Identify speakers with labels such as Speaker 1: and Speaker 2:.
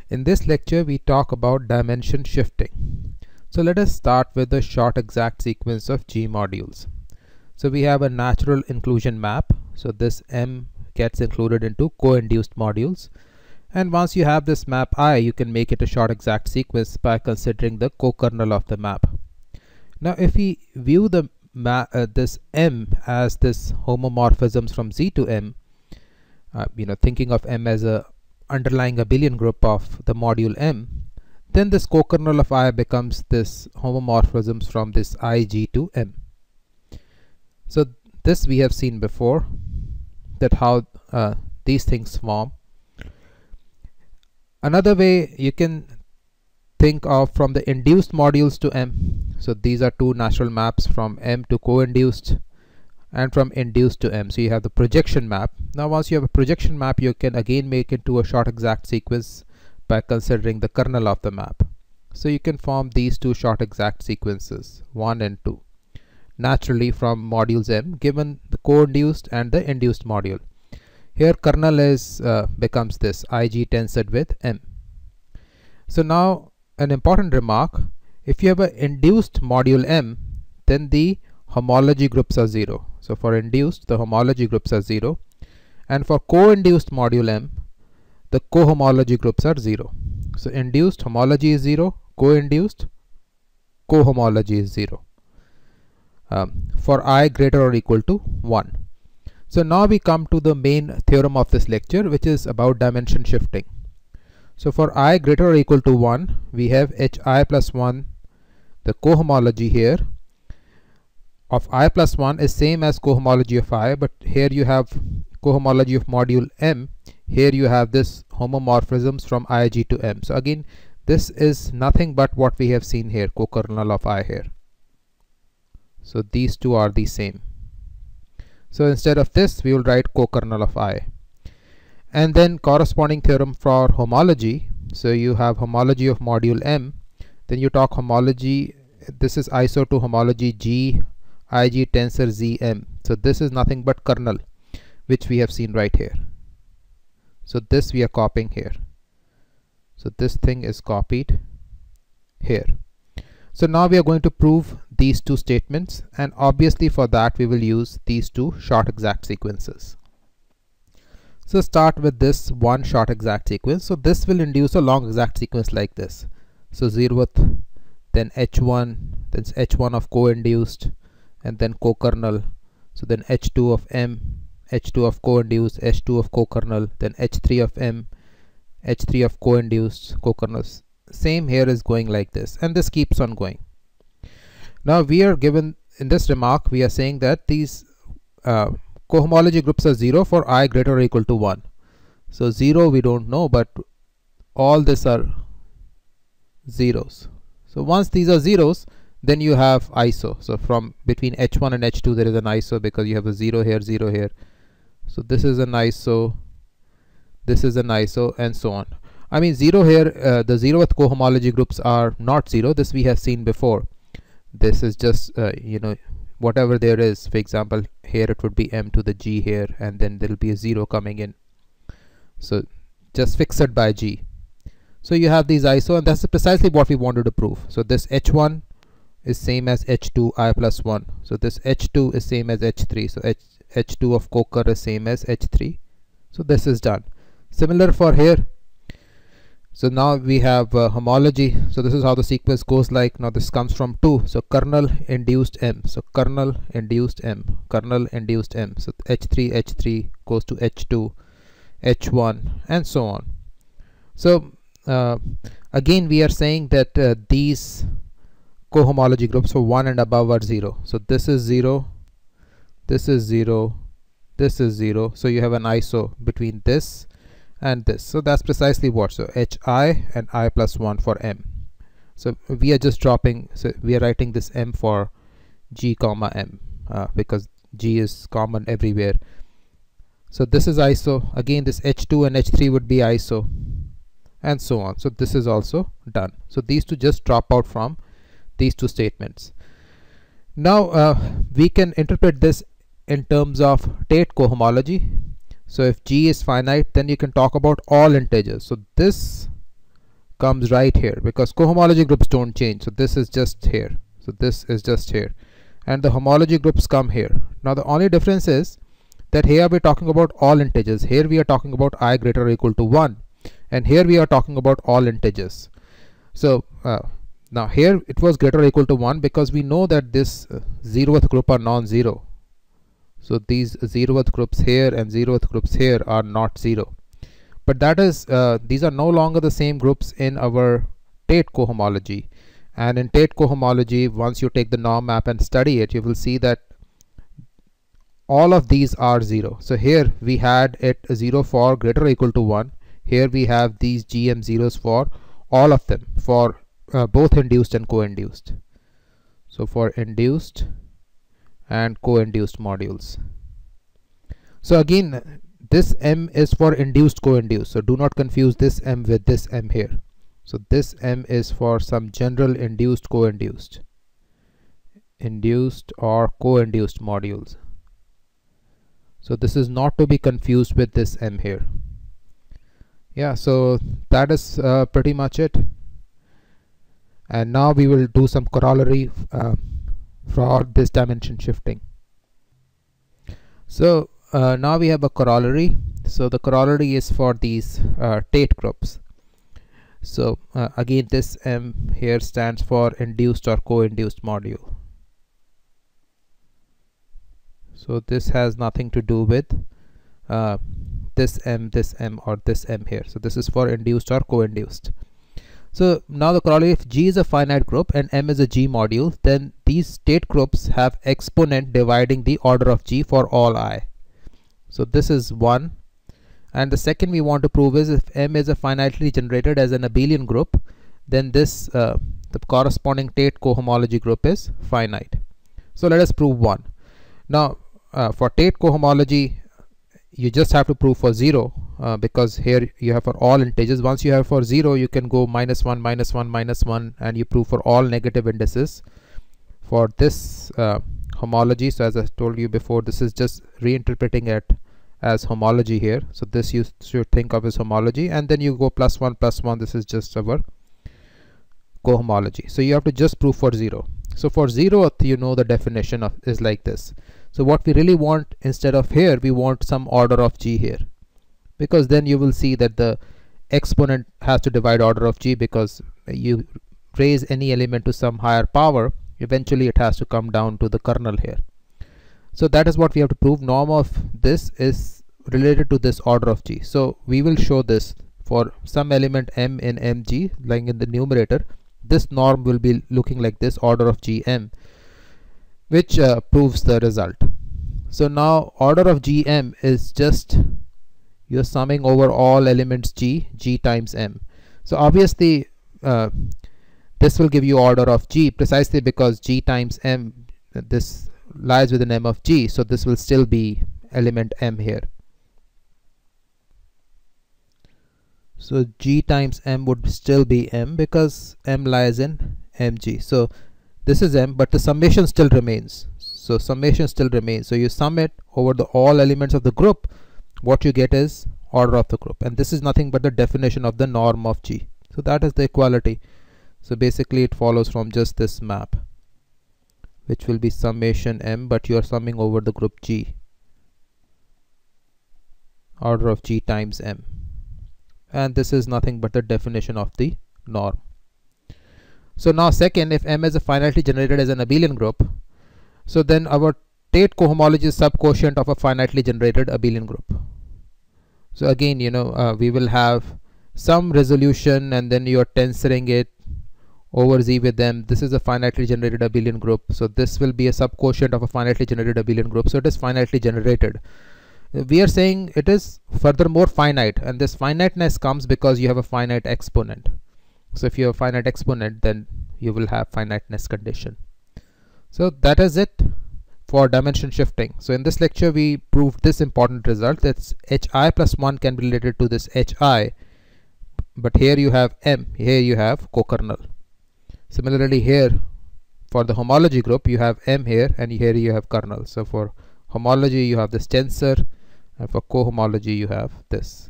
Speaker 1: In this lecture we talk about dimension shifting. So let us start with the short exact sequence of G modules. So we have a natural inclusion map. So this M gets included into co-induced modules, and once you have this map I, you can make it a short exact sequence by considering the co-kernel of the map. Now if we view the this M as this homomorphisms from Z to M, thinking of M as a underlying abelian group of the module M, then this co-kernel of I becomes this homomorphisms from this IG to M. So this we have seen before, that how these things form. Another way you can think of from the induced modules to M. So these are two natural maps from M to co-induced and from induced to M. So you have the projection map. Now once you have a projection map, you can again make it to a short exact sequence by considering the kernel of the map. So you can form these two short exact sequences, 1 and 2, naturally from modules M given the co-induced and the induced module. Here kernel is becomes this IG tensored with M. So now an important remark: if you have an induced module M, then the homology groups are 0. So for induced, the homology groups are 0, and for co-induced module M, the co-homology groups are 0. So induced homology is 0, co-induced co-homology is 0 for I greater or equal to 1. So now we come to the main theorem of this lecture, which is about dimension shifting. So for I greater or equal to 1, we have Hi plus 1, the cohomology here of I plus 1 is same as cohomology of I, but here you have cohomology of module M. Here you have this homomorphisms from Ig to M. So again, this is nothing but what we have seen here, co-kernel of I here. So these two are the same. So instead of this, we will write co-kernel of I. And then corresponding theorem for homology. So you have homology of module M. Then you talk homology. This is iso to homology G Ig tensor ZM. So this is nothing but kernel, which we have seen right here. So this we are copying here. So this thing is copied here. So now we are going to prove these two statements, and obviously for that we will use these two short exact sequences. So start with this one short exact sequence. So this will induce a long exact sequence like this. So 0th, then H1, then H1 of co-induced, and then co-kernel. So then H2 of M, H2 of co-induced, H2 of co-kernel, then H3 of M, H3 of co-induced, co-kernels. Same here is going like this, and this keeps on going. Now we are given in this remark, we are saying that these cohomology groups are 0 for I greater or equal to 1. So 0 we don't know, but all this are zeros. So once these are zeros, then you have iso. So from between H1 and H2 there is an iso, because you have a 0 here, 0 here. So this is an iso, this is an iso, and so on. I mean 0 here, the 0th cohomology groups are not 0. This we have seen before. This is just whatever there is. For example, here it would be M to the G here, and then there will be a 0 coming in. So just fixed by G. So you have these iso, and that's precisely what we wanted to prove. So this H1 is same as H2 I plus 1. So this H2 is same as H3. So H2 of co-kernel is same as H3. So this is done. Similar for here. So now we have homology. So this is how the sequence goes like. Now this comes from 2. So kernel induced M. So kernel induced M. Kernel induced M. So H3, H3 goes to H2, H1, and so on. So again we are saying that these cohomology groups for 1 and above are 0. So this is 0, this is 0, this is 0. So you have an iso between this and this. So that's precisely what. So Hi and I plus 1 for M. So we are just dropping, so we are writing this M for G comma M because G is common everywhere. So this is iso. Again this H2 and H3 would be iso, and so on. So this is also done. So these two just drop out from these two statements. Now we can interpret this in terms of Tate cohomology. So if G is finite, then you can talk about all integers. So this comes right here, because cohomology groups don't change. So this is just here. So this is just here. And the homology groups come here. Now the only difference is that here we're talking about all integers. Here we are talking about I greater or equal to 1. And here we are talking about all integers. So now here it was greater or equal to 1 because we know that this 0th group are non-zero. So these 0th groups here and 0th groups here are not 0. But that is, these are no longer the same groups in our Tate cohomology. And in Tate cohomology, once you take the norm map and study it, you will see that all of these are 0. So here we had it 0 for greater or equal to 1. Here we have these GM zeros for all of them, for both induced and co-induced. So for induced and co-induced modules. So again, this M is for induced co-induced. So do not confuse this M with this M here. So this M is for some general induced co-induced, induced or co-induced modules. So this is not to be confused with this M here. Yeah, so that is pretty much it. And now we will do some corollary for this dimension shifting. So now we have a corollary. So the corollary is for these Tate groups. So again, this M here stands for induced or co-induced module. So this has nothing to do with this M or this M here. So this is for induced or co-induced. So now the corollary, if G is a finite group and M is a G module, then these Tate groups have exponent dividing the order of G for all I. So this is 1. And the second we want to prove is if M is a finitely generated as an abelian group, then this the corresponding Tate cohomology group is finite. So let us prove 1. Now for Tate cohomology, you just have to prove for 0 because here you have for all integers. Once you have for 0, you can go -1, -1, -1, and you prove for all negative indices for this homology. So as I told you before, this is just reinterpreting it as homology here. So this you should think of as homology, and then you go +1, +1. This is just our cohomology. So you have to just prove for 0. So for 0th, you know the definition of is like this. So what we really want, instead of here, we want some order of G here, because then you will see that the exponent has to divide order of G, because you raise any element to some higher power, eventually it has to come down to the kernel here. So that is what we have to prove. Norm of this is related to this order of G. So we will show this for some element M in Mg, like in the numerator. This norm will be looking like this, order of Gm, which proves the result. So now order of Gm is just you're summing over all elements G times M. So obviously this will give you order of G precisely because G times M, this lies within M of G, so this will still be element M here. So G times M would still be M because M lies in Mg. So this is M, but the summation still remains. So summation still remains. So you sum it over the all elements of the group, what you get is order of the group, and this is nothing but the definition of the norm of G. So that is the equality. So basically it follows from just this map, which will be summation M, but you are summing over the group G, order of G times M, and this is nothing but the definition of the norm. So now second, if M is a finitely generated as an abelian group, so then our Tate cohomology is subquotient of a finitely generated abelian group. So again, you know, we will have some resolution and then you are tensoring it over Z with them. This is a finitely generated abelian group, so this will be a subquotient of a finitely generated abelian group, so it is finitely generated. We are saying it is furthermore finite, and this finiteness comes because you have a finite exponent. So if you have a finite exponent, then you will have finiteness condition. So that is it for dimension shifting. So in this lecture we proved this important result, that Hi plus 1 can be related to this Hi, but here you have M, here you have co-kernel. Similarly here for the homology group you have M here, and here you have kernel. So for homology you have this tensor, and for cohomology you have this.